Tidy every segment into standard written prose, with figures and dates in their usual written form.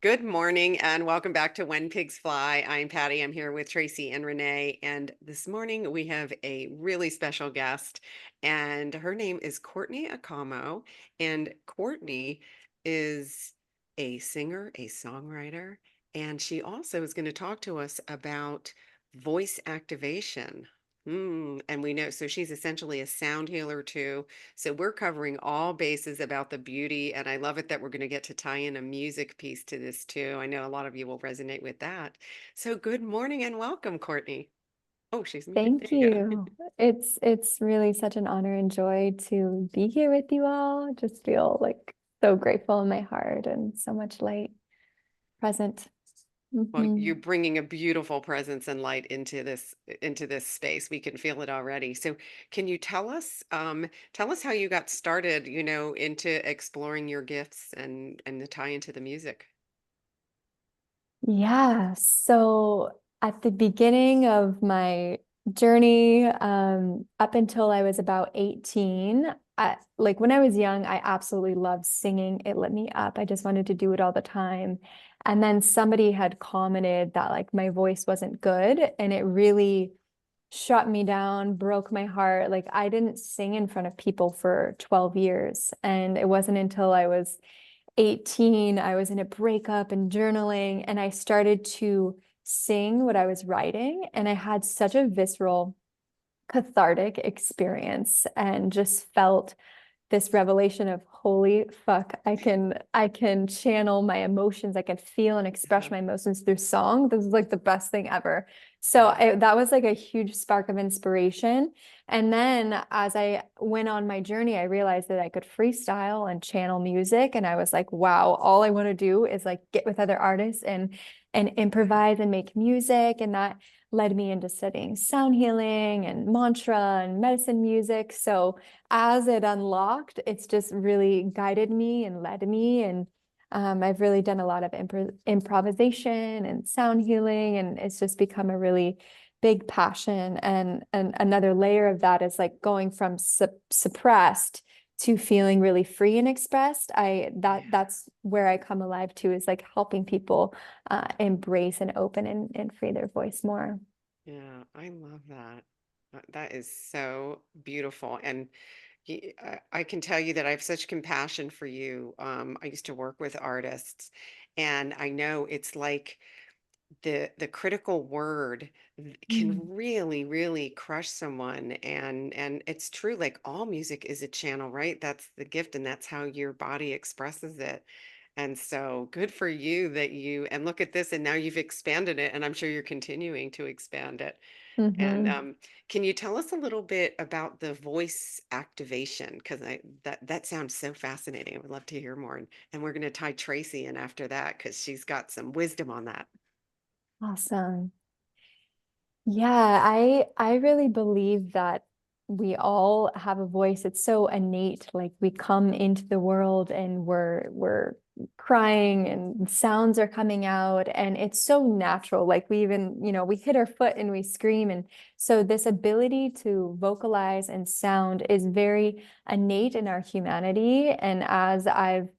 Good morning and welcome back to When Pigs Fly. I'm Patty. I'm here with Tracy and Renee. And this morning we have a really special guest, and her name is Courtney Acamo. And Courtney is a singer, a songwriter, and she also is going to talk to us about voice activation. And we know, so she's essentially a sound healer too. So we're covering all bases about the beauty, and I love it that we're going to get to tie in a music piece to this too. I know a lot of you will resonate with that. So good morning and welcome, Courtney. Oh, she's muted. There Thank you go. you. It's really such an honor and joy to be here with you all. Just feel like so grateful in my heart and so much light present. Well, hmm you're bringing a beautiful presence and light into this space. We can feel it already. So, can you tell us how you got started, into exploring your gifts and the tie into the music? Yeah. So at the beginning of my journey, up until I was about 18, like when I was young, I absolutely loved singing. It lit me up. I just wanted to do it all the time. And then somebody had commented that like my voice wasn't good, and it really shut me down, broke my heart. Like I didn't sing in front of people for 12 years. And it wasn't until I was 18, I was in a breakup and journaling, and I started to sing what I was writing. And I had such a visceral, cathartic experience and just felt this revelation of holy fuck, I can channel my emotions. I can feel and express Yeah, my emotions through song. This is like the best thing ever. So yeah. that was like a huge spark of inspiration. And then as I went on my journey, I realized that I could freestyle and channel music. And I was like, wow, all I want to do is like get with other artists and improvise and make music. And that led me into studying sound healing and mantra and medicine music. So as it unlocked, it's just really guided me and led me. And I've really done a lot of improvisation and sound healing, and it's just become a really big passion. And another layer of that is like going from suppressed to feeling really free and expressed. Yeah. That's where I come alive to, is like helping people embrace and open and free their voice more. Yeah, I love that. That is so beautiful. And I can tell you that I have such compassion for you. I used to work with artists, and I know it's like the critical word can Mm. really, really crush someone. And it's true, like all music is a channel, right? That's the gift, and that's how your body expresses it. And so good for you that and look at this, and now you've expanded it, and I'm sure you're continuing to expand it. And hmm can you tell us a little bit about the voice activation? Because that sounds so fascinating. I would love to hear more. And we're going to tie Tracy in after that because she's got some wisdom on that. Awesome. Yeah, I really believe that we all have a voice. It's so innate. Like we come into the world and we're crying and sounds are coming out, and it's so natural. Like we even, we hit our foot and we scream. And so this ability to vocalize and sound is very innate in our humanity. And as I've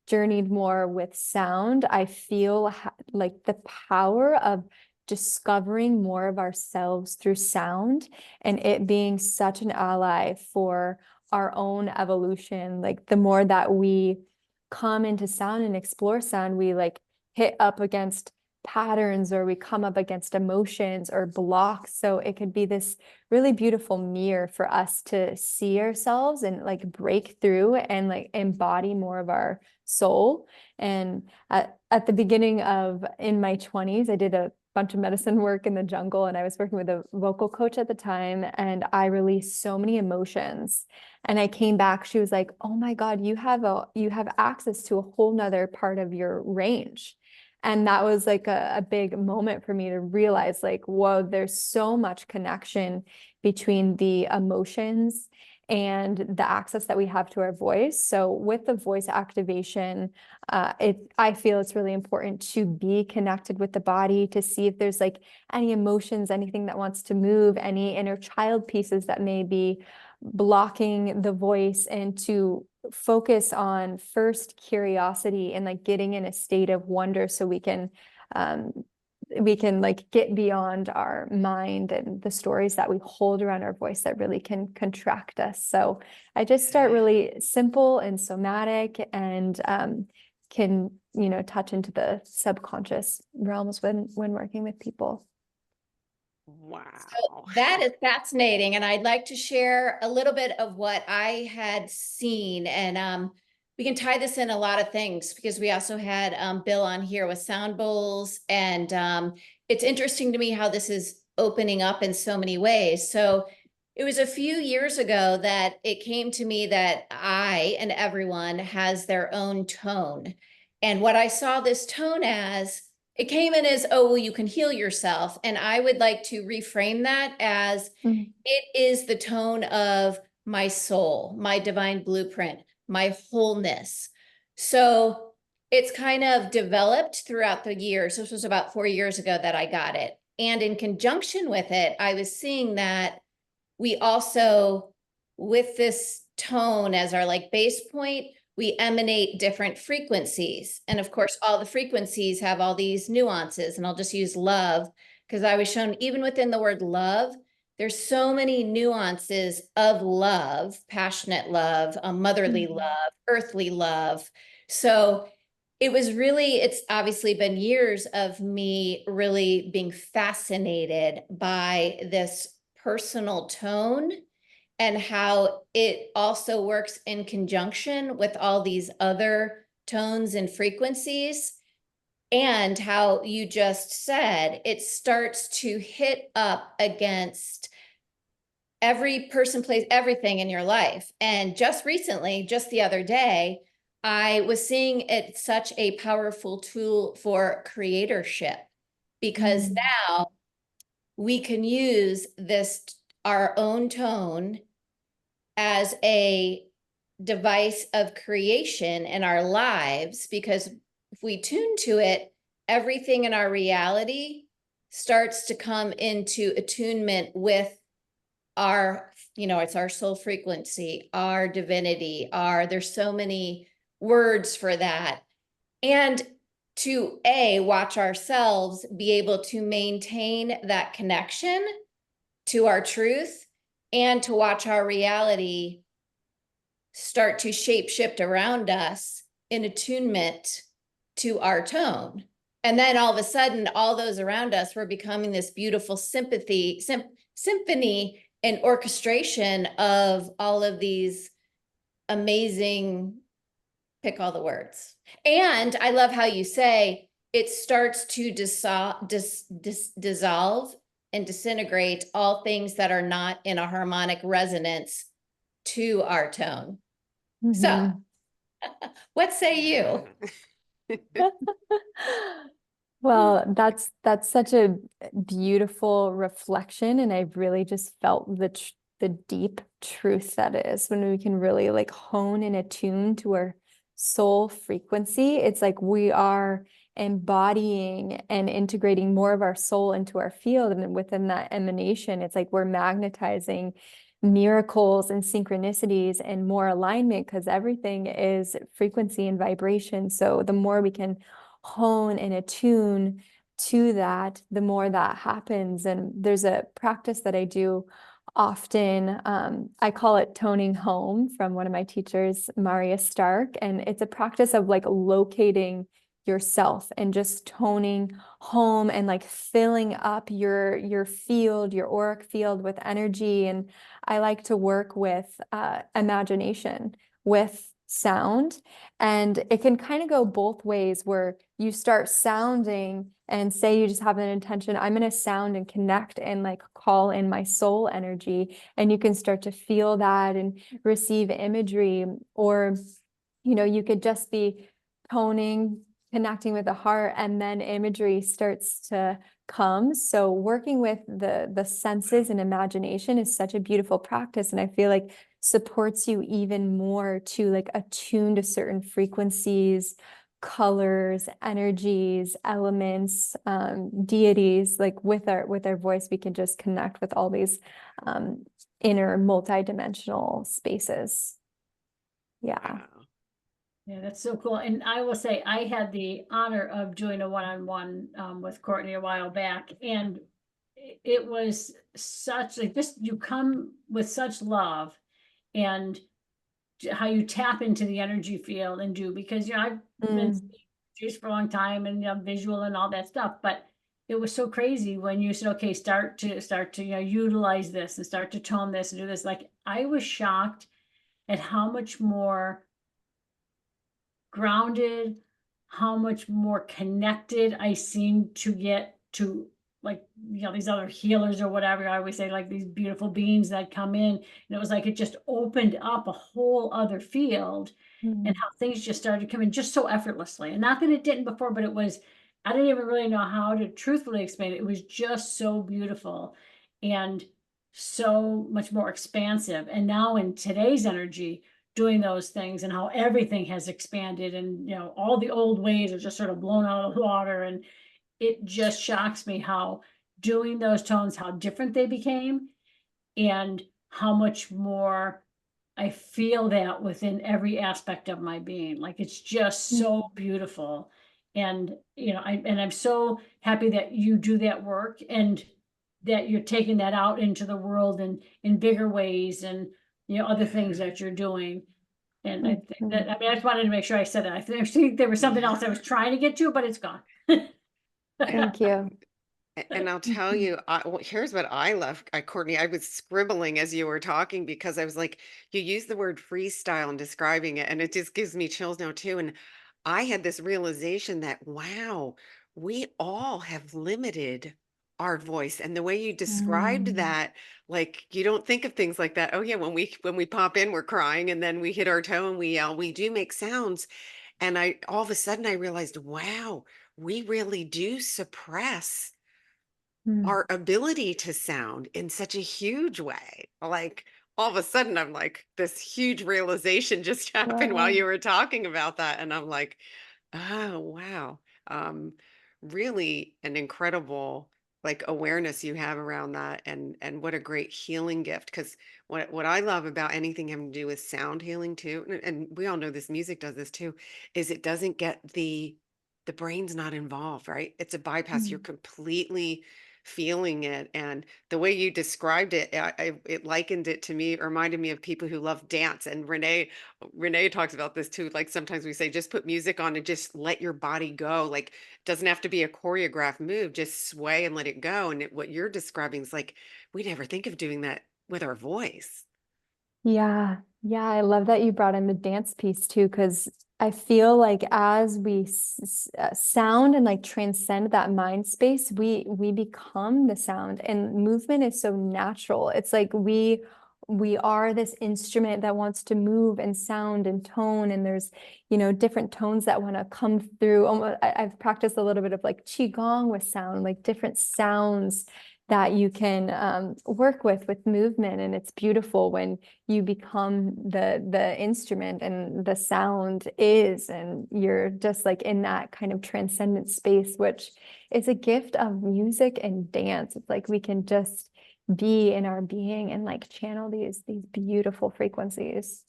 journeyed more with sound, I feel like the power of discovering more of ourselves through sound, and it being such an ally for our own evolution. Like the more that we come into sound and explore sound, we like hit up against patterns, or we come up against emotions or blocks. So it could be this really beautiful mirror for us to see ourselves and like break through and like embody more of our soul. And at the beginning of in my 20s, I did a bunch of medicine work in the jungle, and I was working with a vocal coach at the time, and I released so many emotions. And I came back, she was like, oh my God, you have access to a whole nother part of your range. And that was like a big moment for me to realize, like, whoa, there's so much connection between the emotions and the access that we have to our voice. So with the voice activation, I feel it's really important to be connected with the body, to see if there's like any emotions, anything that wants to move, any inner child pieces that may be blocking the voice, and to focus on first curiosity and like getting in a state of wonder so um we can like get beyond our mind and the stories that we hold around our voice that really can contract us. So I just start really simple and somatic and can, you know, touch into the subconscious realms when working with people. Wow. That is fascinating. And I'd like to share a little bit of what I had seen. And we can tie this in a lot of things because we also had Bill on here with sound bowls. And it's interesting to me how this is opening up in so many ways. So it was a few years ago that it came to me that I and everyone has their own tone. And what I saw this tone as, it came in as, oh, well, you can heal yourself. And I would like to reframe that as Mm. it is the tone of my soul, my divine blueprint, my wholeness. So it's kind of developed throughout the years. This was about 4 years ago that I got it. And in conjunction with it, I was seeing that we also, with this tone as our like base point, we emanate different frequencies. And of course, all the frequencies have all these nuances. And I'll just use love because I was shown even within the word love, there's so many nuances of love, passionate love, motherly Mhm. love, earthly love. So it was really, it's obviously been years of me really being fascinated by this personal tone and how it also works in conjunction with all these other tones and frequencies. And how you just said it starts to hit up against every person, place, everything in your life. And just recently, just the other day, I was seeing it such a powerful tool for creatorship because Mm. now we can use this, our own tone, as a device of creation in our lives, because if we tune to it, everything in our reality starts to come into attunement with our, you know, it's our soul frequency, our divinity, our, there's so many words for that. And to watch ourselves be able to maintain that connection to our truth and to watch our reality start to shape shift around us in attunement to our tone. And then all of a sudden, all those around us were becoming this beautiful symphony and orchestration of all of these amazing, pick all the words. And I love how you say it starts to dissolve and disintegrate all things that are not in a harmonic resonance to our tone. So, Mhm. what say you? Well, that's such a beautiful reflection, and I've really just felt the deep truth that is when we can really like hone and attune to our soul frequency. It's like we are embodying and integrating more of our soul into our field, and then within that emanation, it's like we're magnetizing miracles and synchronicities and more alignment because everything is frequency and vibration. So the more we can hone and attune to that, the more that happens. And there's a practice that I do often. I call it toning home from one of my teachers, Maria Stark. And it's a practice of like locating yourself and just toning home and like filling up your field, your auric field with energy. And I like to work with imagination, with sound. And it can kind of go both ways where you start sounding and say you just have an intention, I'm going to sound and connect and like call in my soul energy. And you can start to feel that and receive imagery. Or, you know, you could just be toning, connecting with the heart, and then imagery starts to come. So working with the senses and imagination is such a beautiful practice. And I feel like supports you even more to like attune to certain frequencies, colors, energies, elements, deities. Like with our voice, we can just connect with all these inner multidimensional spaces. Yeah. Wow. Yeah, that's so cool. And I will say, I had the honor of doing a one-on-one with Courtney a while back, and it was such like this, you come with such love and how you tap into the energy field and do, because, you know, I've been Mm. just for a long time and, you know, visual and all that stuff, but it was so crazy when you said, okay, start to, you know, utilize this and start to tone this and do this. Like, I was shocked at how much more grounded, how much more connected I seem to get to, like, you know, these other healers or whatever. I always say, like, these beautiful beings that come in, and it was like it just opened up a whole other field, and Mm. how things just started coming just so effortlessly. And not that it didn't before, but it was, I didn't even really know how to truthfully explain it. It was just so beautiful and so much more expansive. And now in today's energy, doing those things and how everything has expanded, and, you know, all the old ways are just sort of blown out of the water. And it just shocks me how doing those tones, how different they became, and how much more I feel that within every aspect of my being. Like, it's just so Mm. beautiful. And, you know, I'm so happy that you do that work, and that you're taking that out into the world and in bigger ways, and, you know, other things that you're doing. And I think that, Mhm. I mean, I just wanted to make sure I said that. I think there was something else I was trying to get to, but it's gone. Thank you. And I'll tell Mhm. you, here's what I love, Courtney. I was scribbling as you were talking because I was like, you use the word freestyle in describing it, and it just gives me chills now too. And I had this realization that, wow, we all have limited our voice. And the way you described Mm. that, like, you don't think of things like that. Oh yeah, when we pop in, we're crying, and then we hit our toe and we yell. We do make sounds, and I all of a sudden I realized, wow, we really do suppress Mm. our ability to sound in such a huge way. Like, all of a sudden, I'm like, this huge realization just happened while Wow. you were talking about that. And I'm like, oh, wow. Um, Really an incredible like awareness you have around that, and what a great healing gift. Because what I love about anything having to do with sound healing too, and we all know this music does this too, is it doesn't get the brain's not involved, right? It's a bypass. You're Mm. completely feeling it. And the way you described it, it likened it to me, it reminded me of people who love dance. And Renee talks about this too. Like, sometimes we say, just put music on and just let your body go. Like, it doesn't have to be a choreographed move, just sway and let it go. And what you're describing is like, we never think of doing that with our voice. Yeah, yeah, I love that you brought in the dance piece too, because I feel like as we sound and like transcend that mind space, we become the sound, and movement is so natural. It's like we are this instrument that wants to move and sound and tone, and there's, you know, different tones that want to come through. I've practiced a little bit of like qigong with sound, like different sounds that you can work with movement, and it's beautiful when you become the instrument and the sound is, and you're just like in that kind of transcendent space, which is a gift of music and dance. It's like we can just be in our being and like channel these beautiful frequencies.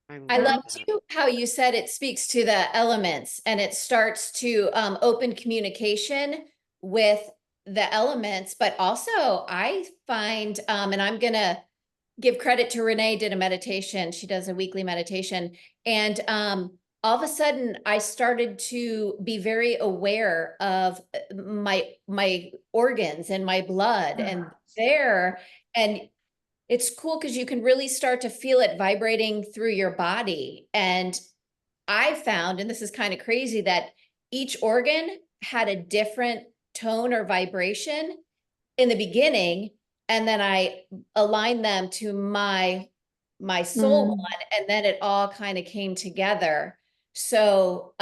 I I love Yeah. love that. too how you said it speaks to the elements, and it starts to open communication with the elements. But also I find, and I'm gonna give credit to Renee, did a meditation. She does a weekly meditation. And all of a sudden I started to be very aware of my organs and my blood and there. And it's cool because you can really start to feel it vibrating through your body. And I found, and this is kind of crazy, that each organ had a different tone or vibration in the beginning, and then I aligned them to my soul Mm. one, and then it all kind of came together. So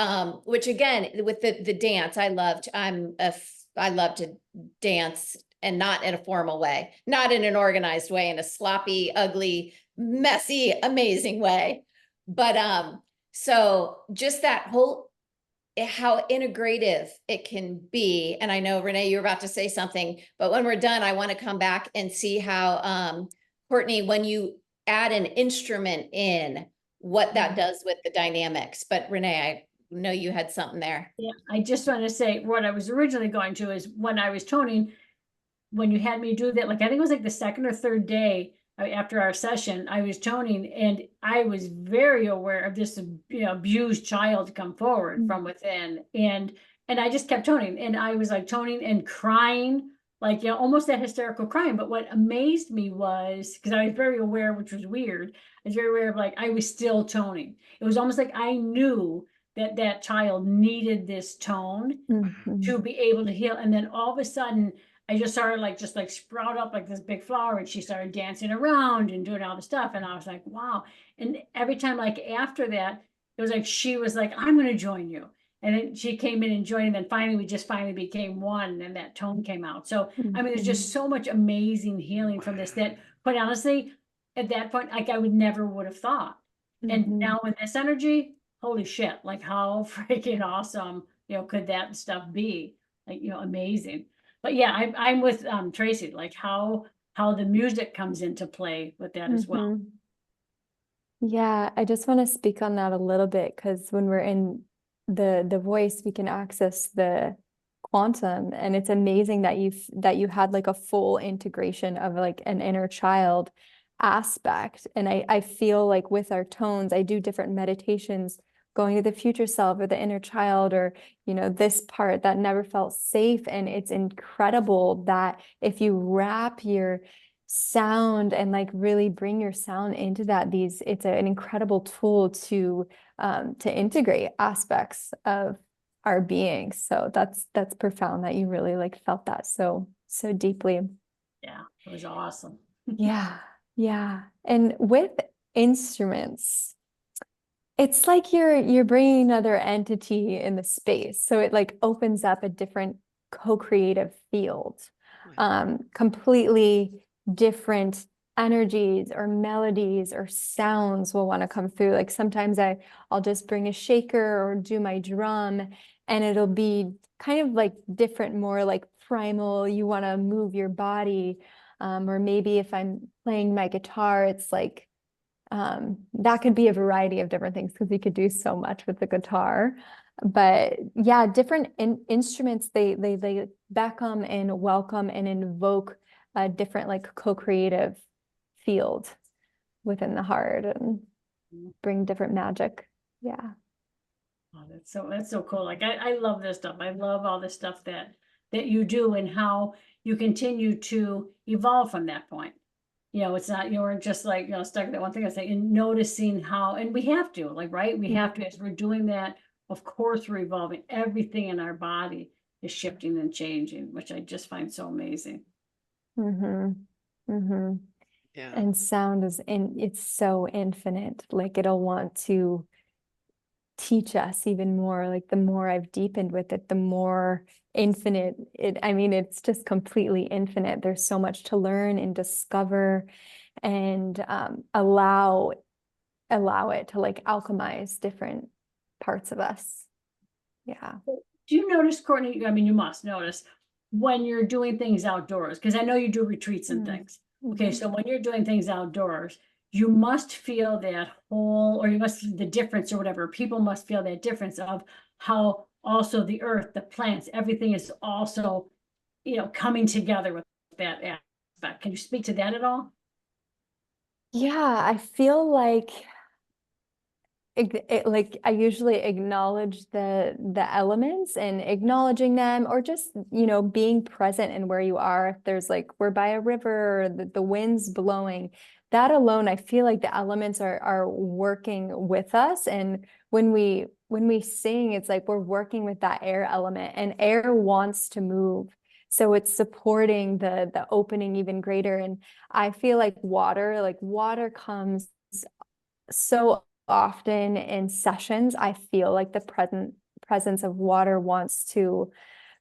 which again, with the dance, I love to dance, and not in a formal way, not in an organized way, in a sloppy, ugly, messy, amazing way. But so just that whole, how integrative it can be. And I know, Renee, you're about to say something, but when we're done, I want to come back and see how, Courtney, when you add an instrument in, what that does with the dynamics. But Renee, I know you had something there. Yeah, I just want to say what I was originally going to is when I was toning, when you had me do that, like I think it was like the second or third day after our session, I was toning and I was very aware of this, abused child come forward from within. And I just kept toning and I was like toning and crying, like, almost that hysterical crying. But what amazed me was, because I was very aware, which was weird, I was very aware of like, I was still toning. It was almost like I knew that that child needed this tone to be able to heal. And then all of a sudden, I just saw her just sprout up like this big flower, and she started dancing around and doing all the stuff. And I was like, wow. And every time, like after that, it was like she was like, I'm going to join you. And then she came in and joined, and then finally we just finally became one, and that tone came out. So I mean, there's just so much amazing healing from this that, quite honestly, at that point, like I never would have thought. And now with this energy, holy shit, like how freaking awesome, could that stuff be? Like, amazing. But yeah, I'm with Tracy, like how the music comes into play with that as well. Yeah, I just want to speak on that a little bit, because when we're in the voice, we can access the quantum, and it's amazing that you had like a full integration of like an inner child aspect. And I feel like with our tones, I do different meditations going to the future self or the inner child, or this part that never felt safe. And it's incredible that if you wrap your sound and like really bring your sound into that, it's an incredible tool to integrate aspects of our being. So that's profound that you really like felt that so deeply. Yeah, it was awesome. Yeah. And with instruments, it's like you're bringing another entity in the space. So it like opens up a different co-creative field, completely different energies or melodies or sounds will want to come through. Like sometimes I'll just bring a shaker or do my drum, and it'll be kind of like different, more like primal. You want to move your body. Or maybe if I'm playing my guitar, it's like that could be a variety of different things, because we could do so much with the guitar. But yeah, different instruments, they beckon and welcome and invoke a different like co-creative field within the heart and bring different magic. Yeah. Oh, that's so cool. Like I love this stuff. I love all this stuff that you do and how you continue to evolve from that point. It's not you're just like, stuck at that one thing. I say, and noticing how, and we have to, like, right? We have to, as we're doing that, of course, we're evolving. Everything in our body is shifting and changing, which I just find so amazing. Yeah. And sound it's so infinite. Like it'll want to teach us even more. Like the more I've deepened with it, the more infinite it's just completely infinite. There's so much to learn and discover, and allow it to like alchemize different parts of us. Yeah. Do you notice, Courtney? I mean, you must notice when you're doing things outdoors, because I know you do retreats and things. Okay, so when you're doing things outdoors, you must feel that whole, or you must see the difference or whatever. People must feel that difference of how also the earth, the plants, everything is also, coming together with that aspect. Can you speak to that at all? Yeah, I feel like like I usually acknowledge the elements, and acknowledging them, or just being present in where you are. If there's like we're by a river, or the wind's blowing, that alone, I feel like the elements are working with us. And when we sing, it's like we're working with that air element, and air wants to move, so it's supporting the opening even greater. And I feel like water comes so often in sessions. I feel like the presence of water wants to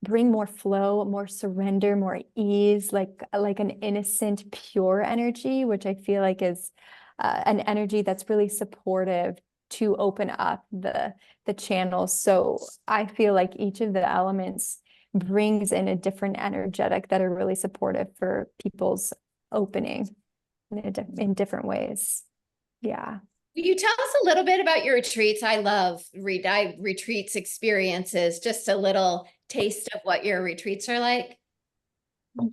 bring more flow, more surrender, more ease, like an innocent, pure energy, which I feel like is an energy that's really supportive to open up the channels. So I feel like each of the elements brings in a different energetic that are really supportive for people's opening. in different ways. Yeah. Will you tell us a little bit about your retreats? I love retreats experiences, just a little taste of what your retreats are like.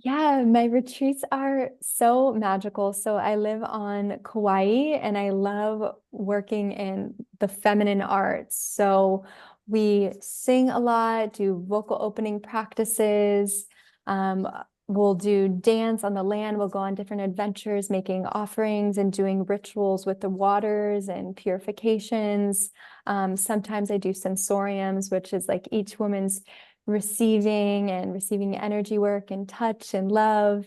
Yeah, my retreats are so magical. So I live on Kauai and I love working in the feminine arts. So we sing a lot, do vocal opening practices. Um, we'll do dance on the land. We'll go on different adventures, making offerings and doing rituals with the waters and purifications. Sometimes I do sensoriums, which is like each woman's receiving energy work and touch and love.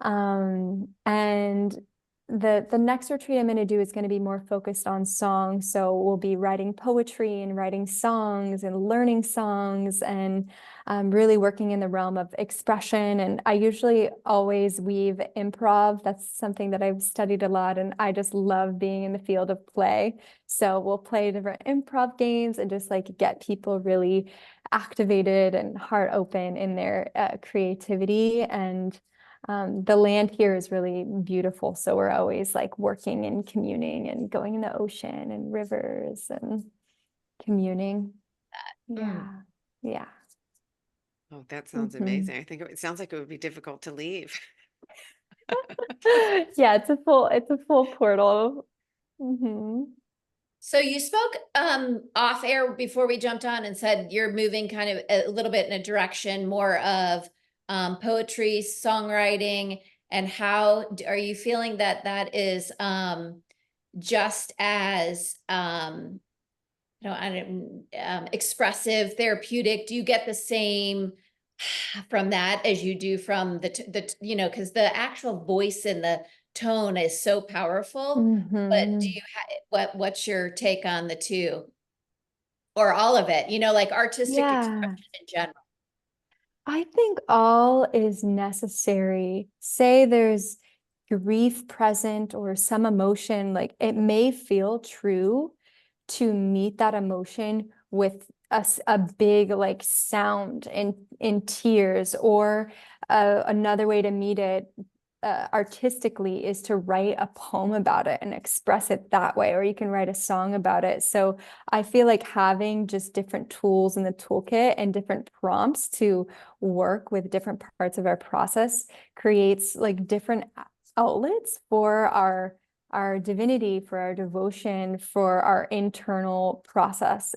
And the next retreat I'm going to do is going to be more focused on song. So we'll be writing poetry and writing songs and learning songs and really working in the realm of expression. And I usually always weave improv. That's something that I've studied a lot, and I just love being in the field of play. So we'll play different improv games and just like get people really activated and heart open in their creativity. And the land here is really beautiful. So we're always like working and communing and going in the ocean and rivers and communing. Yeah. Yeah. Oh, that sounds amazing. I think it sounds like it would be difficult to leave. Yeah, it's a full portal. So you spoke off air before we jumped on and said you're moving kind of a little bit in a direction more of poetry, songwriting, and how are you feeling that that is just as expressive, therapeutic? Do you get the same from that as you do from the because the actual voice and the tone is so powerful. But do you what's your take on the two or all of it? Like artistic expression in general. I think all is necessary. Say there's grief present or some emotion, like it may feel true to meet that emotion with a big like sound in tears, or another way to meet it artistically is to write a poem about it and express it that way, or you can write a song about it. So I feel like having just different tools in the toolkit and different prompts to work with different parts of our process creates like different outlets for our divinity, for our devotion, for our internal processes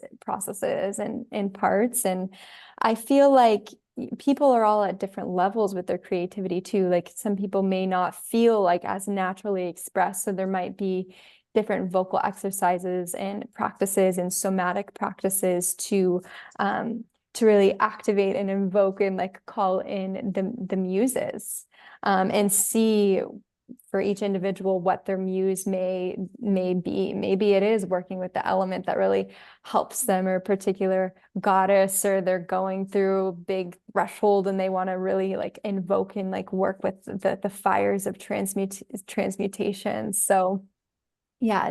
and parts. And I feel like people are all at different levels with their creativity too. Like some people may not feel like as naturally expressed, so there might be different vocal exercises and practices and somatic practices to really activate and invoke and like call in the muses, and see for each individual what their muse may be. Maybe it is working with the element that really helps them, or a particular goddess, or they're going through a big threshold and they want to really like invoke and like work with the fires of transmutation. So yeah,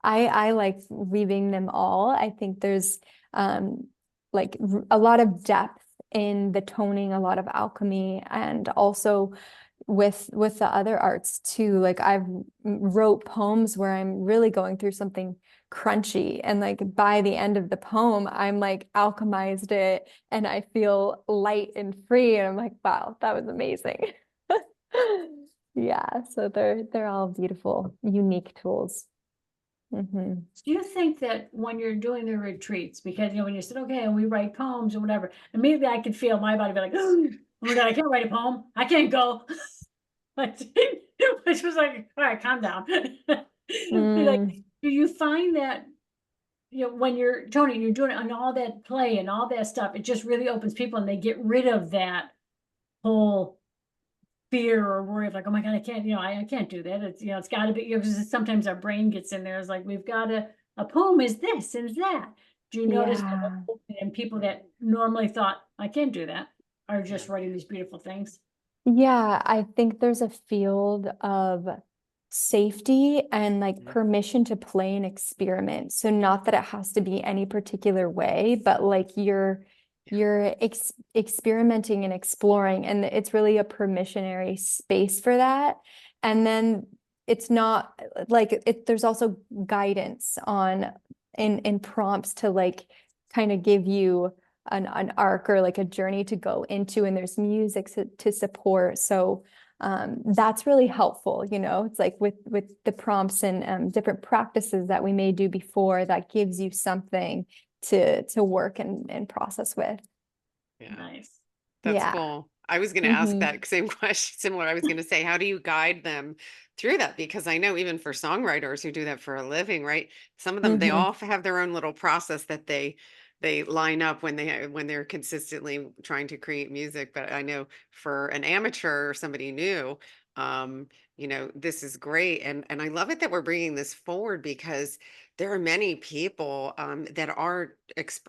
I like weaving them all. I think there's like a lot of depth in the toning, a lot of alchemy, and also with the other arts too. Like I've wrote poems where I'm really going through something crunchy, and like by the end of the poem I'm like alchemized it and I feel light and free, and I'm like, wow, that was amazing. Yeah, so they're all beautiful, unique tools. Do you think that when you're doing the retreats, because when you said, okay, and we write poems or whatever, immediately I could feel my body be like, oh my God, I can't write a poem. I can't go. Which was like, all right, calm down. Like, do you find that when you're Tony, you're doing it on all that play and all that stuff, it just really opens people and they get rid of that whole fear or worry of like, oh my God, I can't, I can't do that. It's, it's gotta be, because sometimes our brain gets in there. It's like, we've got a poem is this and that. Do you notice that? And people that normally thought, I can't do that, are just writing these beautiful things? Yeah, I think there's a field of safety and like permission to play and experiment. So not that it has to be any particular way, but like you're experimenting and exploring, and it's really a permissionary space for that. And then it's not like there's also guidance on in prompts to like kind of give you an arc or like a journey to go into, and there's music to support. So that's really helpful, you know. It's like with the prompts and different practices that we may do before, that gives you something to work and process with. Yeah. Nice. That's Yeah. cool. I was going to ask that same question, similar. I was going to say, how do you guide them through that? Because I know even for songwriters who do that for a living, right? Some of them, they all have their own little process that they line up when they're consistently trying to create music. But I know for an amateur or somebody new, you know, this is great, and I love it that we're bringing this forward because there are many people that are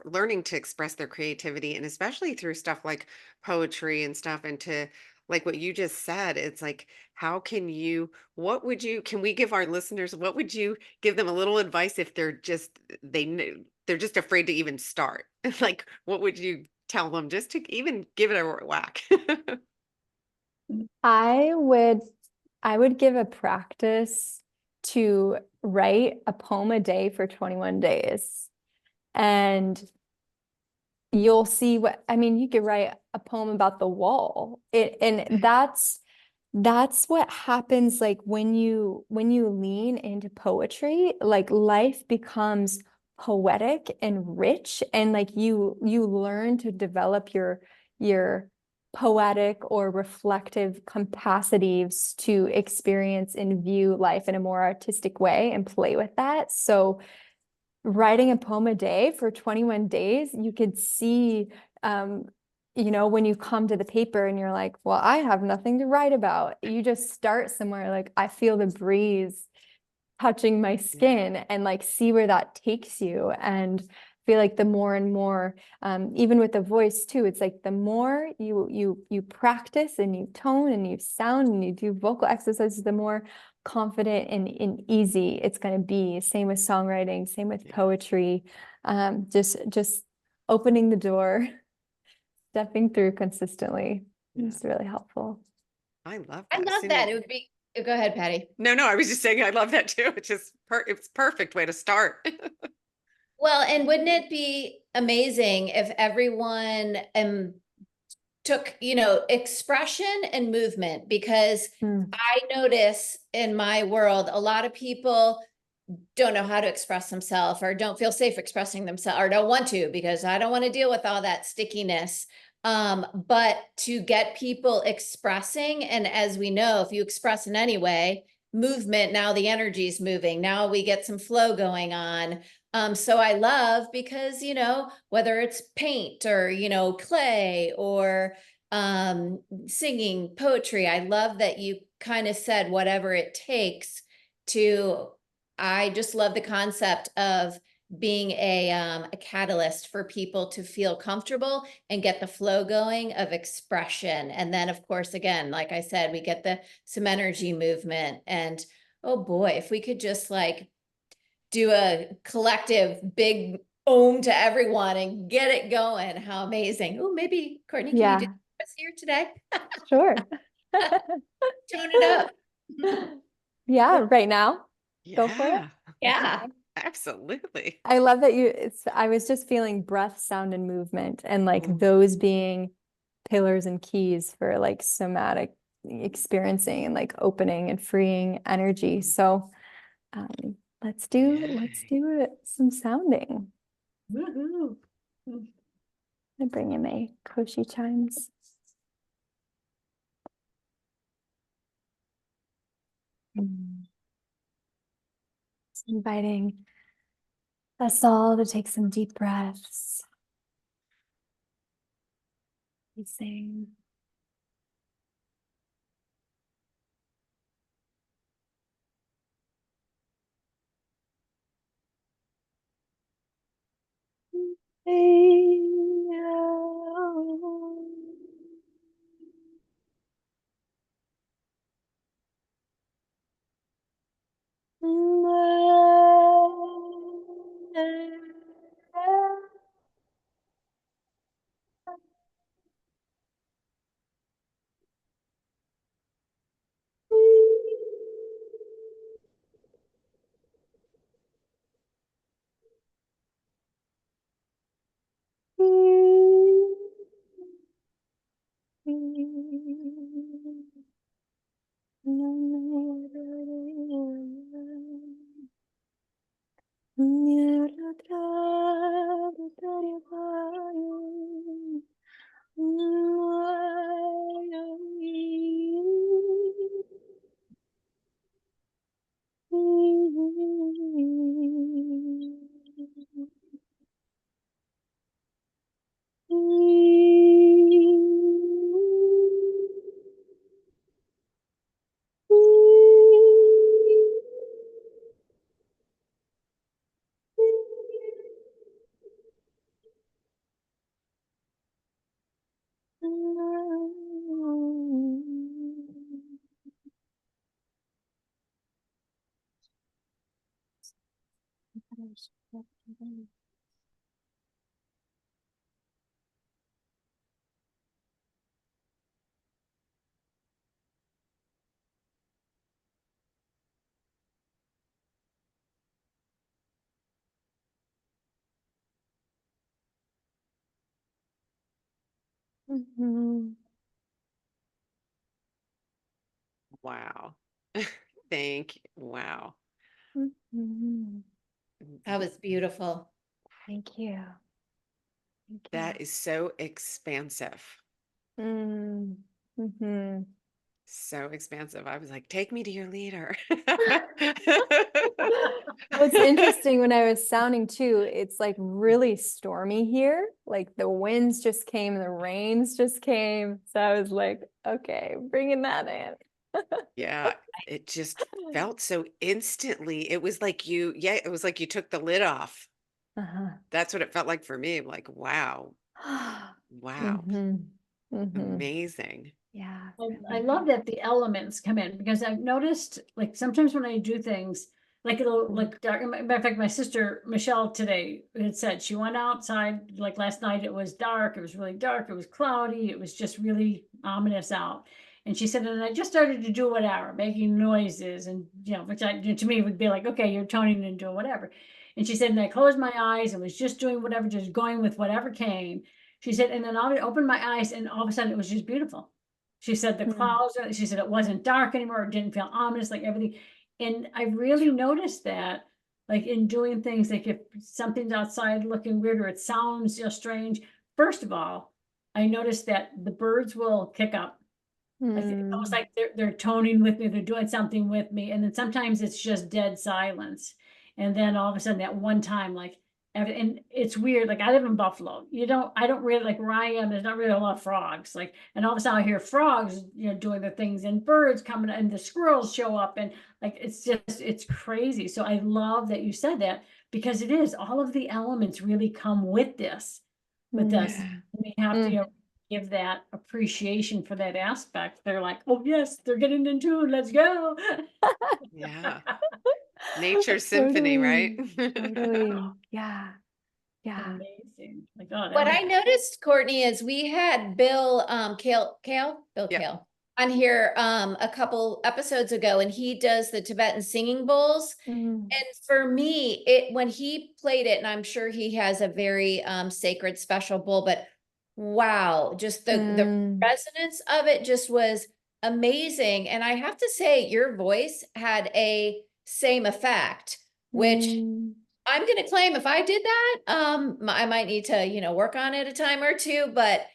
learning to express their creativity, and especially through stuff like poetry and stuff, and to like what you just said, it's like, how can you, what would you, can we give our listeners, what would you give them a little advice if they're just, they're just afraid to even start? Like, what would you tell them just to even give it a whack? I would give a practice to write a poem a day for 21 days. And you'll see what, I mean, you could write a poem about the wall. And that's what happens like when you lean into poetry, like life becomes poetic and rich, and like you learn to develop your poetic or reflective capacities to experience and view life in a more artistic way and play with that. So writing a poem a day for 21 days, you could see, you know, when you come to the paper and you're like, well, I have nothing to write about. You just start somewhere like, I feel the breeze touching my skin, and like see where that takes you. And feel like the more and more, even with the voice too, it's like the more you practice and you tone and you sound and you do vocal exercises, the more confident and easy it's going to be. Same with songwriting, same with poetry. Just opening the door, stepping through consistently. It's really helpful. I love I that. love that. It would be, go ahead, Patty. No, I was just saying I love that too. It's just it's perfect way to start. Well, and wouldn't it be amazing if everyone took, you know, expression and movement? Because I notice in my world, a lot of people don't know how to express themselves, or don't feel safe expressing themselves, or don't want to, because I don't want to deal with all that stickiness. But to get people expressing, and as we know, if you express in any way, movement, now the energy is moving. Now we get some flow going on. So I love, because, you know, whether it's paint or, you know, clay or singing, poetry, I love that you kind of said whatever it takes to, I just love the concept of being a catalyst for people to feel comfortable and get the flow going of expression. And then, of course, again, like I said, we get some energy movement. And oh boy, if we could just like do a collective big ohm to everyone and get it going, how amazing. Oh, maybe Courtney, can you do us here today? Sure. Tone it up. Yeah, right now. Go for it. Yeah, Yeah. absolutely. I love that I was just feeling breath, sound, and movement, and like those being pillars and keys for like somatic experiencing and like opening and freeing energy. So let's do some sounding. Woohoo. I bring in my Koshi chimes. Just inviting us all to take some deep breaths. Releasing. Mhm. Wow. Wow. Mhm. That was beautiful. Thank you. Thank you. That is so expansive. Mm. Mhm. So expansive. I was like, take me to your leader. What's interesting when I was sounding too, it's like really stormy here. Like the winds just came, the rains just came. So I was like, okay, bringing that in. Yeah, it just felt so instantly. It was like it was like you took the lid off. Uh-huh. That's what it felt like for me. I'm like, wow, wow, Mm-hmm. Mm-hmm. amazing. Yeah. I love that the elements come in, because I've noticed, like, sometimes when I do things, like it'll like dark. Matter of fact, my sister Michelle today had said she went outside, like last night it was dark, it was really dark, it was cloudy, it was just really ominous out. And she said, and I just started to do whatever, making noises, and which to me would be like, okay, you're toning and doing whatever. And she said, and I closed my eyes and was just doing whatever, just going with whatever came. She said, and then I opened my eyes, and all of a sudden it was just beautiful. She said the Mm. clouds, she said it wasn't dark anymore, it didn't feel ominous, like everything. And I really noticed that, like in doing things, like if something's outside looking weird or it sounds strange, first of all, I noticed that the birds will kick up. Like it's almost Mm. like they're toning with me, they're doing something with me, and then sometimes it's just dead silence. And then all of a sudden, that one time, like, and it's weird. Like I live in Buffalo. I don't really like where I am. There's not really a lot of frogs. Like, and all of a sudden I hear frogs, doing their things, and birds coming, and the squirrels show up, and like it's crazy. So I love that you said that, because it is all of the elements really come with this, with Mm. us. Yeah, We have to, Mm. give that appreciation for that aspect. They're like, oh yes, they're getting in tune. Let's go. yeah. Nature symphony, right? Totally. Totally. Yeah. Yeah. Amazing. Like, oh, that What was I noticed, Courtney, is we had Bill Bill Yep. Kale on here a couple episodes ago, and he does the Tibetan singing bowls. Mm. And for me, it when he played it, and I'm sure he has a very sacred, special bowl, but wow, just the Mm. resonance of it just was amazing. And I have to say, your voice had a same effect, which Mm. I'm going to claim if I did that, I might need to, work on it a time or two, but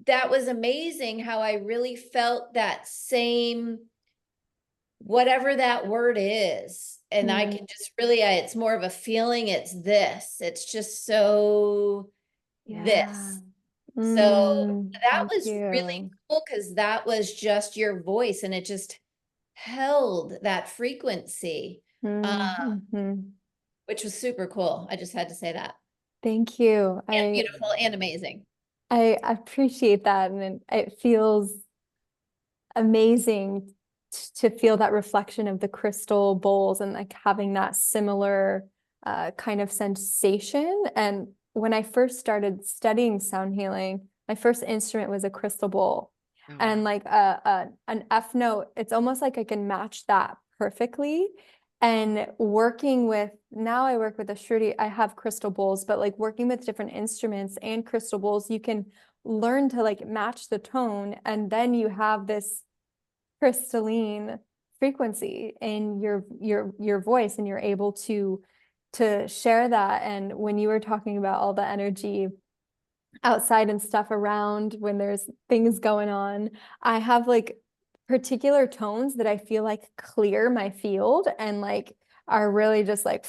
that was amazing how I really felt that same, whatever that word is. And I Mm. can just really, it's more of a feeling. It's just so Yeah. this. So that Thank was really you. cool, because that was just your voice, and it just held that frequency, Mm-hmm. which was super cool. I just had to say that. Thank you. And beautiful and amazing. I appreciate that, and it feels amazing to feel that reflection of the crystal bowls and like having that similar kind of sensation. And when I first started studying sound healing, my first instrument was a crystal bowl. Oh, And wow. like an F note, it's almost like I can match that perfectly. And working with, now I work with a Shruti, I have crystal bowls, but like working with different instruments and crystal bowls, you can learn to like match the tone, and then you have this crystalline frequency in your voice, and you're able to share that. And when you were talking about all the energy outside and stuff around when there's things going on, I have like particular tones that I feel like clear my field and like are really just like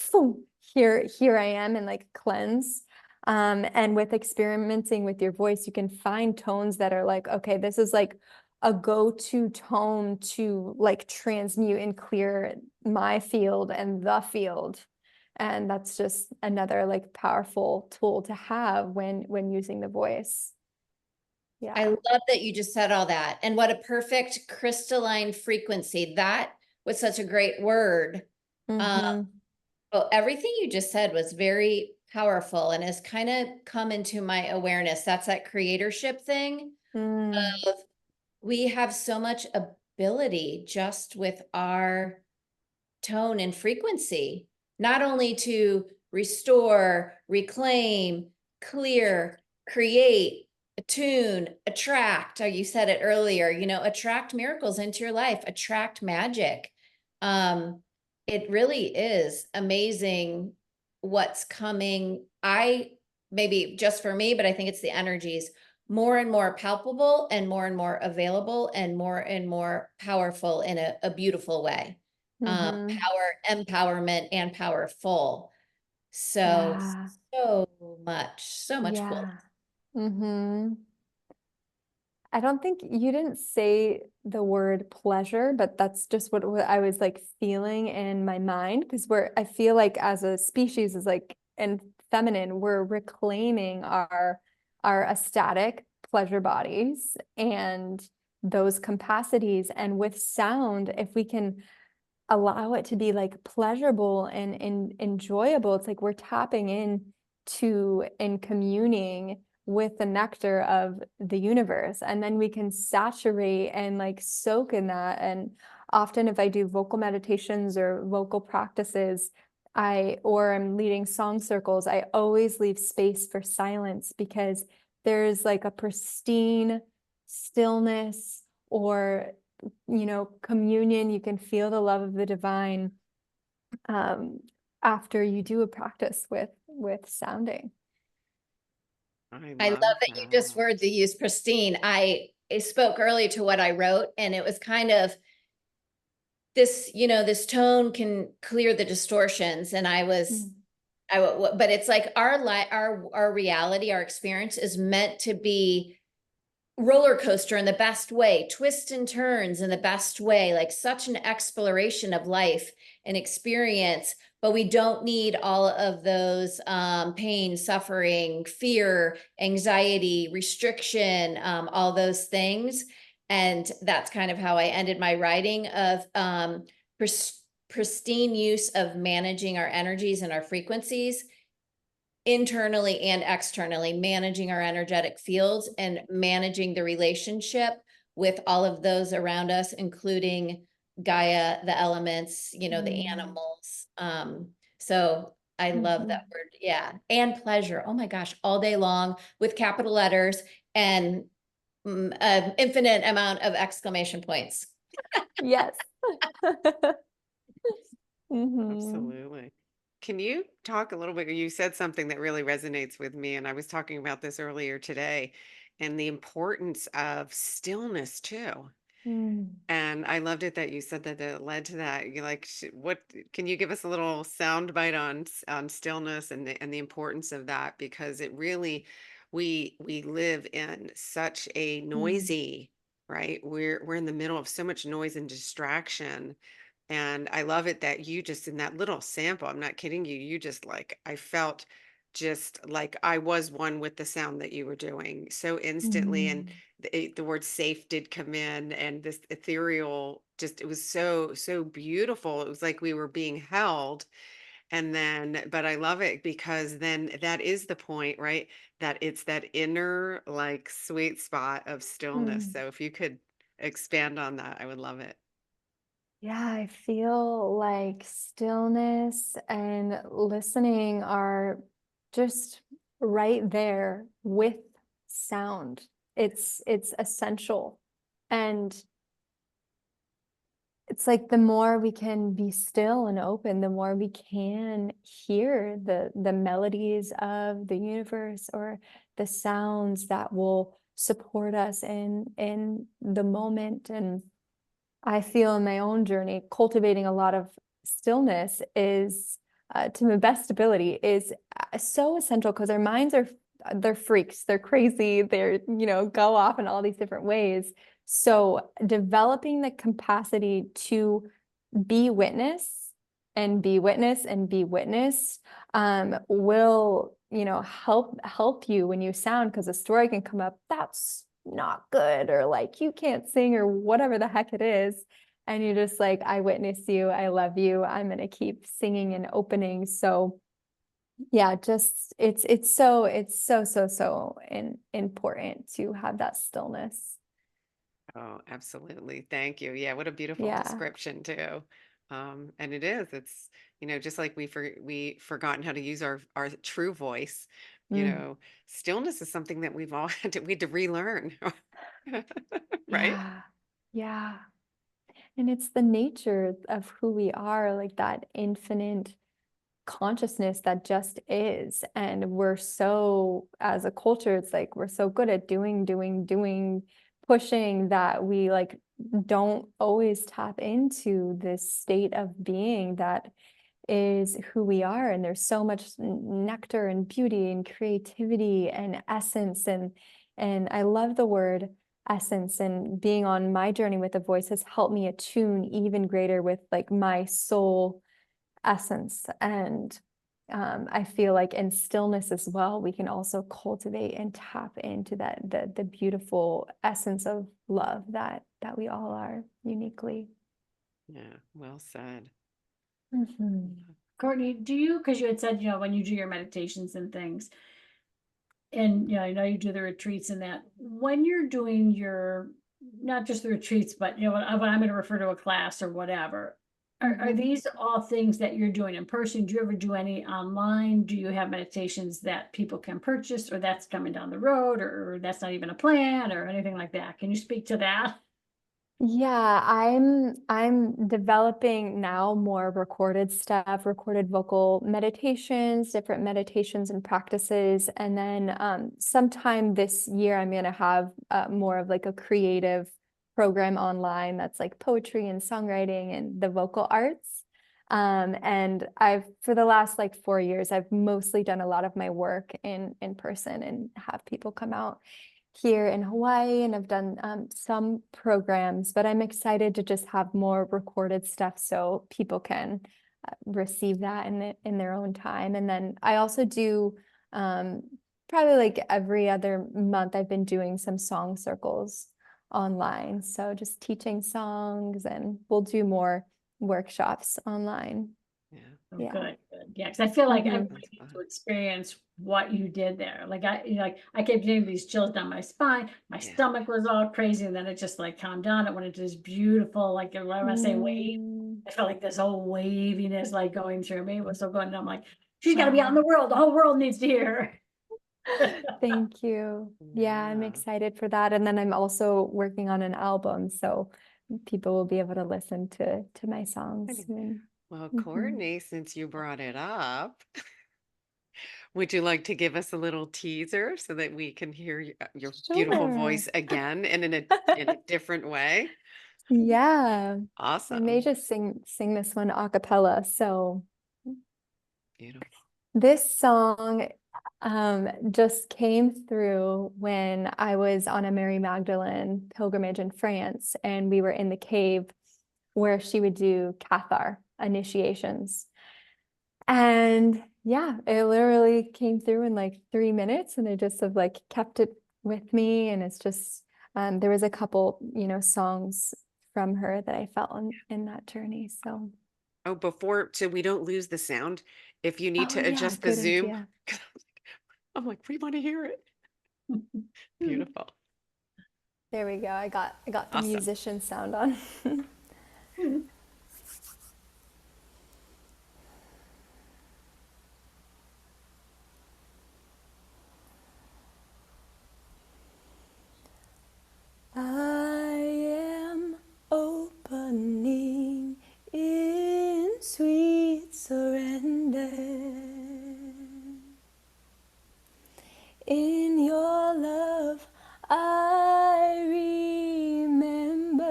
here I am, and like cleanse. And with experimenting with your voice, you can find tones that are like, okay, this is like a go-to tone to like transmute and clear my field and the field. And that's just another like powerful tool to have when using the voice. I Yeah. love that you just said all that. And what a perfect crystalline frequency. That was such a great word. Um, Mm-hmm. Well, everything you just said was very powerful and has kind of come into my awareness. That's that creatorship thing Mm, of we have so much ability just with our tone and frequency, not only to restore, reclaim, clear, create, attune, attract. You said it earlier, you know, attract miracles into your life, attract magic. It really is amazing what's coming. Maybe just for me, but I think it's the energies more and more palpable and more available and more powerful in a beautiful way. mm-hmm. Power, empowerment, and powerful. So, Yeah. so much cool. Yeah. Mm-hmm. I don't think you didn't say the word pleasure, but that's just what I was like feeling in my mind because I feel like as a species is like and feminine, we're reclaiming our ecstatic pleasure bodies and those capacities. And with sound, if we can allow it to be like pleasurable and enjoyable, it's like we're tapping in to and communing with the nectar of the universe, and then we can saturate and like soak in that. And often if I do vocal meditations or vocal practices, or I'm leading song circles, I always leave space for silence because there's like a pristine stillness or communion. You can feel the love of the divine um, after you do a practice with sounding. I I love love that you just that. word the use pristine. I spoke earlier to what I wrote, and it was kind of this, you know, this tone can clear the distortions. And Mm. but it's like our reality, our experience is meant to be roller coaster in the best way, twists and turns in the best way, like such an exploration of life and experience. But we don't need all of those pain, suffering, fear, anxiety, restriction, all those things. And that's kind of how I ended my writing of pristine use of managing our energies and our frequencies internally and externally, managing our energetic fields and managing the relationship with all of those around us, including Gaia, the elements, you know, the Mm. animals. So I love Mhm. that word. Yeah. And pleasure. Oh my gosh, all day long with capital letters and an infinite amount of exclamation points. Yes. Hmm. Absolutely. Can you talk a little bit? You said something that really resonates with me, and I was talking about this earlier today, and the importance of stillness too. Mm. And I loved it that you said that it led to that. You like, what can you give us a little sound bite on on stillness and the importance of that? Because it really, we live in such a Mm. noisy, right? We're in the middle of so much noise and distraction. And I love it that you just in that little sample, I'm not kidding you, you just like I felt just like I was one with the sound that you were doing so instantly. And Mm. the word safe did come in and this ethereal just it was so beautiful. It was like we were being held. And then but I love it because then that is the point, right? That it's that inner like sweet spot of stillness. Mm. So if you could expand on that, I would love it. Yeah, I feel like stillness and listening are just right there with sound. It's essential. And it's like the more we can be still and open, the more we can hear the melodies of the universe or the sounds that will support us in the moment. And I feel in my own journey, cultivating a lot of stillness is, to my best ability, is so essential because our minds they're freaks, they're crazy, go off in all these different ways. So developing the capacity to be witness and be witness and be witnessed will help you when you sound, because a story can come up that's not good or like you can't sing or whatever the heck it is, and you're just like, I witness you, I love you, I'm gonna keep singing and opening. So yeah, just it's so important to have that stillness. Oh, absolutely. Thank you. Yeah, what a beautiful Yeah. description too. And it is, it's, just like we forgotten how to use our true voice, Mm. stillness is something that we had to relearn. Right? Yeah. Yeah. And it's the nature of who we are, like that infinite consciousness that just is. And we're so, as a culture, it's like we're so good at doing, pushing that we like don't always tap into this state of being that is who we are. And there's so much nectar and beauty and creativity and essence. And I love the word essence, and being on my journey with the voice has helped me attune even greater with like my soul essence. And I feel like in stillness as well, we can also cultivate and tap into that the beautiful essence of love that we all are uniquely. Yeah, well said. Mhm. Courtney, do you, because you had said, when you do your meditations and things, and I know you do the retreats and that, when you're doing your, not just the retreats, but when I'm going to refer to a class or whatever, are Mhm. these all things that you're doing in person? Do you ever do any online? Do you have meditations that people can purchase, or that's coming down the road, or that's not even a plan, or anything like that? Can you speak to that? Yeah, I'm developing now more recorded stuff, recorded vocal meditations, different meditations and practices. And then sometime this year, I'm going to have more of like a creative program online that's like poetry and songwriting and the vocal arts. And I've, for the last like 4 years, I've mostly done a lot of my work in person and have people come out here in Hawaii, and I've done some programs, but I'm excited to just have more recorded stuff so people can receive that in their own time. And then I also do um, probably like every other month, I've been doing some song circles online. So just teaching songs, and we'll do more workshops online. Yeah, Oh, Yeah. good, good. Yeah, because I feel like Mhm. everybody that's needs fun. to experience what you did there. Like I kept getting these chills down my spine. My Yeah. stomach was all crazy, and then it just like calmed down. It went into this beautiful, like when I say wave, Mm, I felt like this whole waviness like going through me. It was so good. And I'm like, she's got to be out in wow. the world. The whole world needs to hear her. Thank you. Yeah, I'm Yeah. excited for that. And then I'm also working on an album, so people will be able to listen to my songs soon. Well, Mhm. Courtney, since you brought it up, would you like to give us a little teaser so that we can hear your beautiful Sure. voice again and in a different way? Yeah, I may Awesome. just sing this one a cappella. So Beautiful. this song just came through when I was on a Mary Magdalene pilgrimage in France, and we were in the cave where she would do Cathar initiations. And yeah, it literally came through in like 3 minutes, and I just have like kept it with me. And it's just there was a couple, songs from her that I felt in that journey. So Oh, so we don't lose the sound, if you need oh to yeah, adjust the good zoom, idea. 'cause I'm like, we want to hear it. Beautiful. There we go. I got the Awesome. musician sound on. I am opening in sweet surrender. In your love, I remember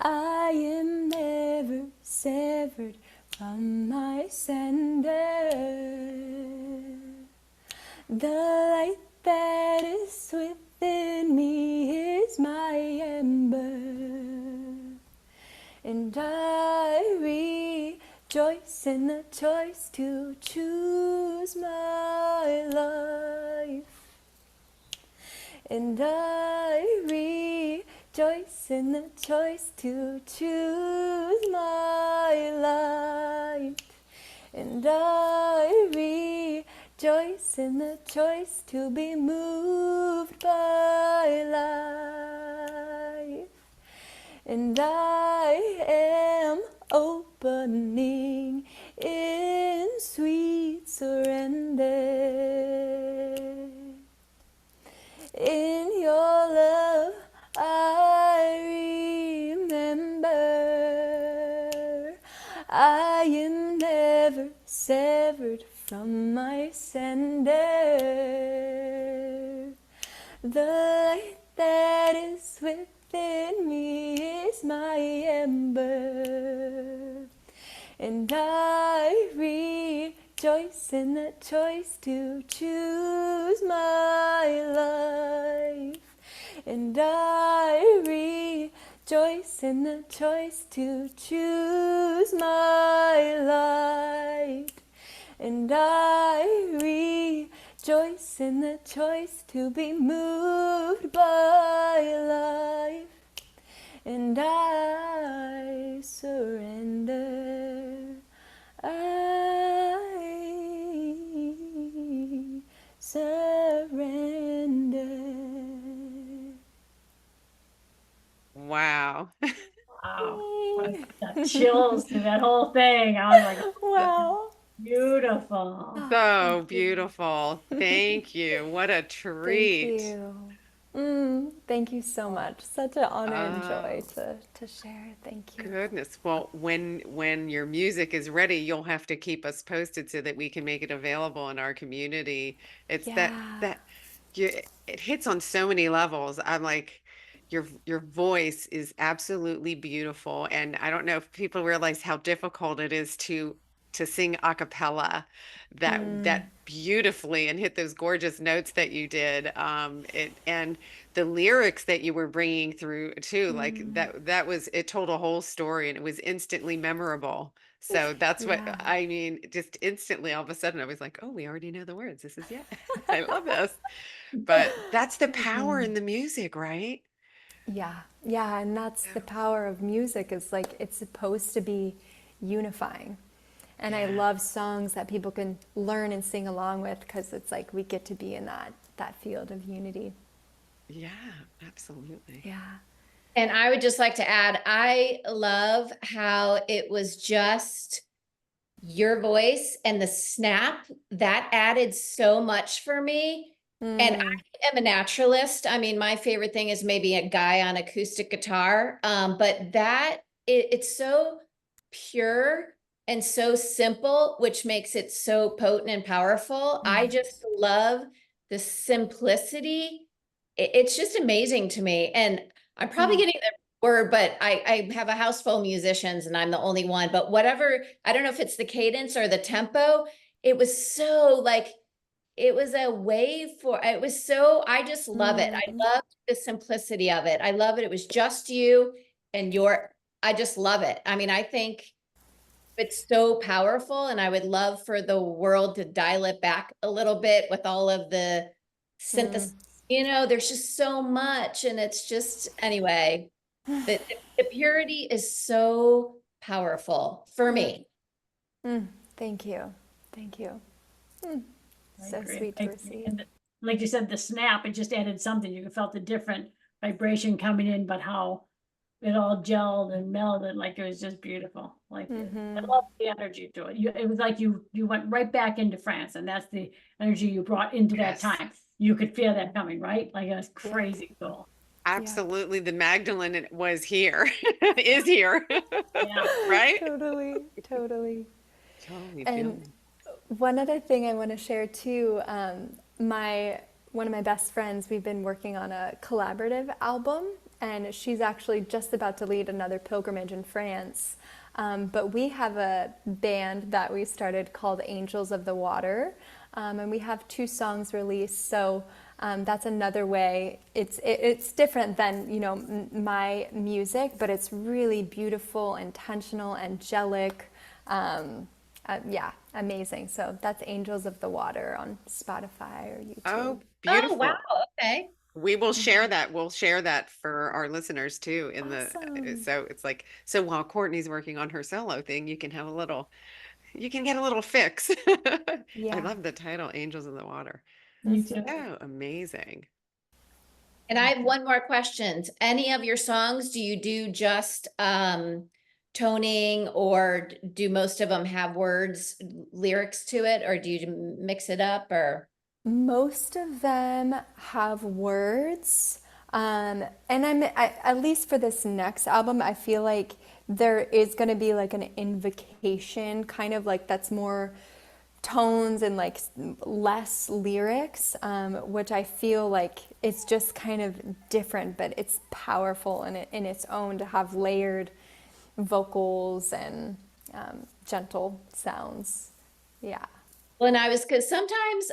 I am never severed from my sender. The light that is within me is my ember, and I rejoice in the choice to choose my life. And I rejoice in the choice to choose my light. And I rejoice in the choice to be moved by life. And I am opening in sweet surrender. In your love I remember I am never severed from my sender. The light that is within me is my ember, and I rejoice in the choice to choose my life. And I rejoice in the choice to choose my light. And I rejoice in the choice to be moved by life. And I surrender. I surrender. Wow. Wow. I got chills through that whole thing. I was like, Wow. beautiful. Oh, So thank you. beautiful. Thank you. What a Thank treat. you. Thank you so much. Such an honor and joy Oh, to share. Thank you. goodness. Well, when your music is ready, you'll have to keep us posted so that we can make it available in our community. It's that Yeah. that you it hits on so many levels. I'm like your voice is absolutely beautiful, and I don't know if people realize how difficult it is to sing a cappella Mm, that beautifully and hit those gorgeous notes that you did. It and the lyrics that you were bringing through too, like mm. that was it told a whole story and it was instantly memorable. So that's what Yeah. I mean, just instantly all of a sudden I was like, oh, we already know the words. This is yeah. I love this. But that's the power in the music, right? Yeah. Yeah. And that's the power of music, is like it's supposed to be unifying. And I Yeah. love songs that people can learn and sing along with, because it's like we get to be in that field of unity. Yeah, absolutely. Yeah. And I would just like to add, I love how it was just your voice and the snap that added so much for me. And Mm, I am a naturalist. I mean, my favorite thing is maybe a guy on acoustic guitar. But it's so pure and so simple, which makes it so potent and powerful. I just love the simplicity. It's just amazing to me. And I'm probably getting the word, but I have a house full of musicians and I'm the only one. But whatever, I don't know if it's the cadence or the tempo. It was so like it was a wave for it was so I just love it. I mm, love the simplicity of it. I love it. It was just you and your I just love it. I mean, I think it's so powerful and I would love for the world to dial it back a little bit with all of the mm, synthesis. There's just so much and it's just anyway, the purity is so powerful for me. Thank you. Thank you. Mm, I so agree. sweet I to agree. receive. And like you said, the snap, it just added something. You felt the different vibration coming in, but how it all gelled and melded, like it was just beautiful. Like I Mm-hmm. love the energy to it. It was like you went right back into France, and that's the energy you brought into that Yes. time. You could feel that coming, right? Like it was Yep. crazy cool. Yep. Absolutely. The Magdalene was here, is here. Yeah. Right? Totally. Totally. Totally And feeling. one other thing I want to share too, my one of my best friends, we've been working on a collaborative album, and she's actually just about to lead another pilgrimage in France. But we have a band that we started called Angels of the Water, and we have 2 songs released. So that's another way. It's different than my music, but it's really beautiful, intentional, angelic. Yeah, amazing. So that's Angels of the Water on Spotify or YouTube. Oh, Oh, wow. beautiful. Okay. We will share Mhm. that. We'll share that for our listeners too in the Awesome. so it's like so while Courtney's working on her solo thing, you can have a little you can get a little fix. I Yeah. love the title Angels in the Water. Me Mhm. too. So amazing. And I have one more question. Any of your songs, do you do just toning, or do most of them have words, lyrics to it, or do you mix it up, or? Most of them have words. And at least for this next album, I feel like there is going to be like an invocation, kind of like that's more tones and like less lyrics, which I feel like it's just kind of different, but it's powerful in its own to have layered vocals and gentle sounds. Yeah. Well, and I was, because sometimes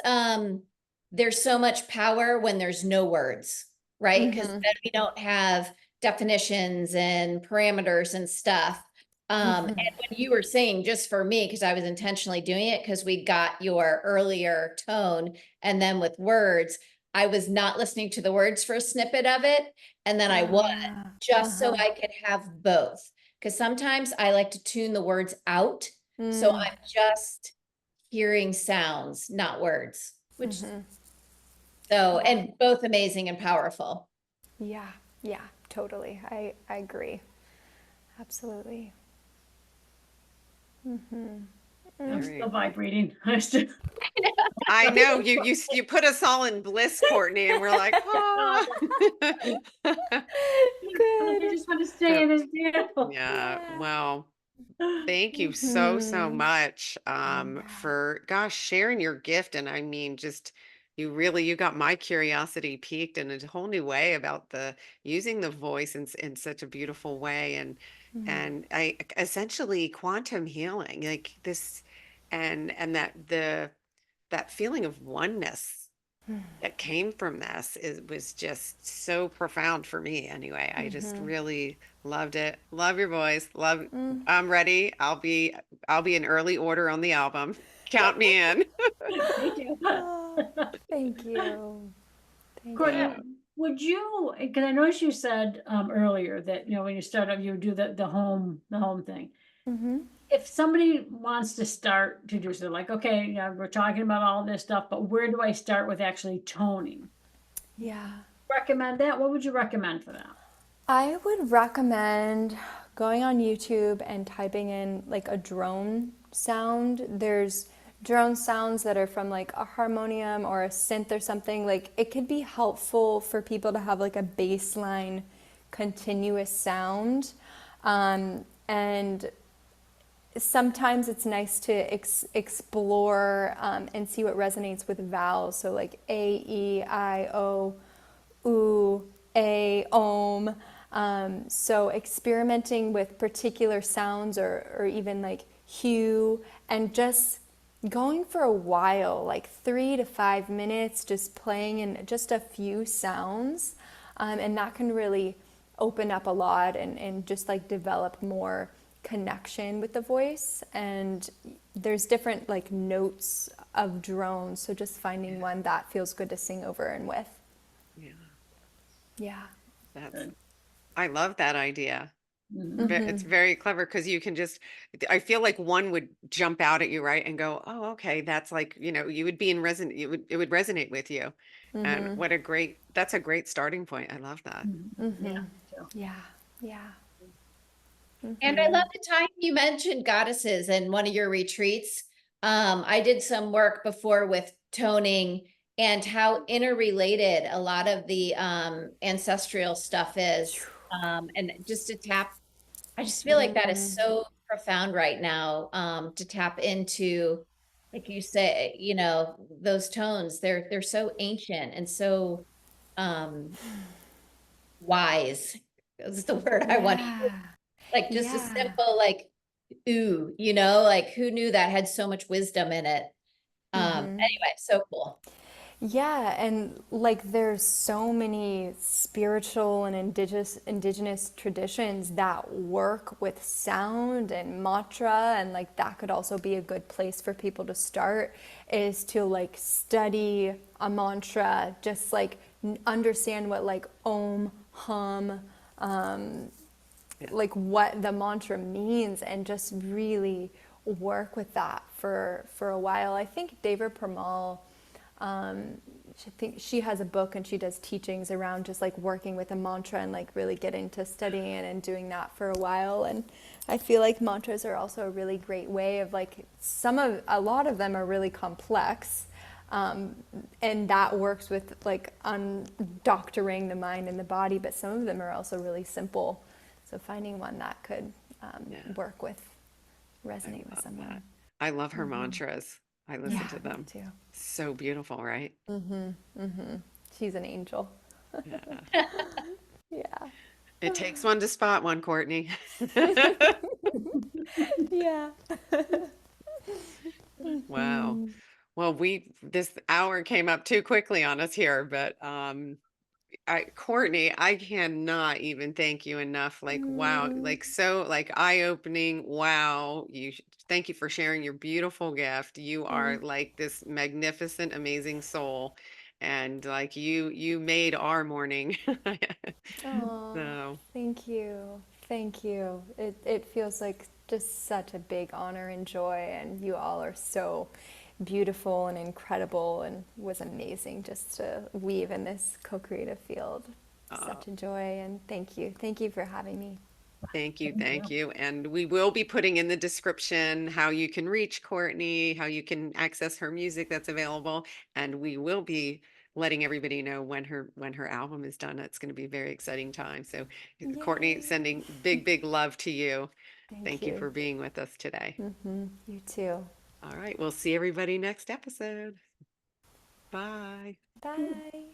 there's so much power when there's no words, right? Because Mm-hmm. then we don't have definitions and parameters and stuff. And Mm-hmm. when you were saying, just for me, because I was intentionally doing it, because we got your earlier tone, and then with words, I was not listening to the words for a snippet of it, and then I was, Ah, just so uh-huh. I could have both. Because sometimes I like to tune the words out, so Mm, I'm just hearing sounds, not words, which mm-hmm. so, Yeah. and both amazing and powerful. Yeah. Yeah. Totally. I agree. Absolutely. Mm-hmm. I'm Mm. Very still vibrating. I still. I know you put us all in bliss, Courtney, and we're like, ah. I Good. just want to stay So in this vehicle. yeah, Yeah. well, thank you so, so Mm-hmm. much Yeah. for gosh, sharing your gift. And I mean, just you got my curiosity piqued in a whole new way about the using the voice in such a beautiful way. Mm-hmm. And I essentially quantum healing, like this and that feeling of oneness that came from this was just so profound for me anyway. I just Mm-hmm. really loved it. Love your voice. Love Mm. I'm ready. I'll be in early order on the album. Count me in. Me too. Oh, thank you. Thank Courtney, Yeah. you. would you, because I noticed you said earlier that, when you start up, you do the home thing. Mm-hmm. If somebody wants to start to do so, like, okay, yeah, we're talking about all this stuff, but where do I start with actually toning? Yeah. Recommend that? What would you recommend for that? I would recommend going on YouTube and typing in like a drone sound. There's drone sounds that are from like a harmonium or a synth or something. Like it could be helpful for people to have like a baseline continuous sound. And sometimes it's nice to explore and see what resonates with vowels. So like A, E, I, O, U, A, Om. So experimenting with particular sounds or even like hue and just going for a while, like 3 to 5 minutes, just playing in just a few sounds. And that can really open up a lot and just like develop more connection with the voice. And there's different like notes of drones, so just finding one that feels good to sing over and with. Yeah. Yeah. That's Good. I love that idea. Mhm. It's very clever because you can just I feel like one would jump out at you, right? And go, "Oh, okay, that's like, you would be in resonate it would resonate with you." And that's a great starting point. I love that. Yeah, so. Yeah. Yeah. And I love the time you mentioned goddesses in one of your retreats. I did some work before with toning and how interrelated a lot of the ancestral stuff is. And just to tap, I just feel like that is so profound right now, to tap into, like you say, those tones. They're so ancient and so wise. Is the word I want to use. Yeah. Like just a Yeah. simple like ooh, like who knew that had so much wisdom in it? Anyway, so cool. Yeah, and like there's so many spiritual and indigenous traditions that work with sound and mantra, and like that could also be a good place for people to start is to like study a mantra, just like understand what like om, hum, Yeah. like what the mantra means, and just really work with that for a while. I think David Permal, she has a book and she does teachings around just like working with a mantra and like really get into studying it and doing that for a while. And I feel like mantras are also a really great way of like a lot of them are really complex. And that works with like undoctoring the mind and the body, but some of them are also really simple. So finding one that could Yeah. work with, I resonate with love someone. that. I love her mantras. I listen Yeah, to me them. too. So beautiful, right? She's an angel. Yeah. Yeah. It takes one to spot one, Courtney. Yeah. Wow. Well, this hour came up too quickly on us here, but Courtney, I cannot even thank you enough. Like, wow, like so like eye-opening. Wow. Thank you for sharing your beautiful gift. You are like this magnificent, amazing soul. And like you made our morning. Oh, So, thank you. Thank you. It feels like just such a big honor and joy, and you all are so beautiful and incredible, and was amazing just to weave in this co-creative field. uh, Such a joy, and thank you. Thank you for having me. thank you, Thank thank you. you. And we will be putting in the description how you can reach Courtney, how you can access her music that's available, and we will be letting everybody know when her album is done. It's going to be a very exciting time. So, Courtney, Yay. sending big love to you. Thank Thank you you. for being with us today. You too. All right, we'll see everybody next episode. Bye. Bye.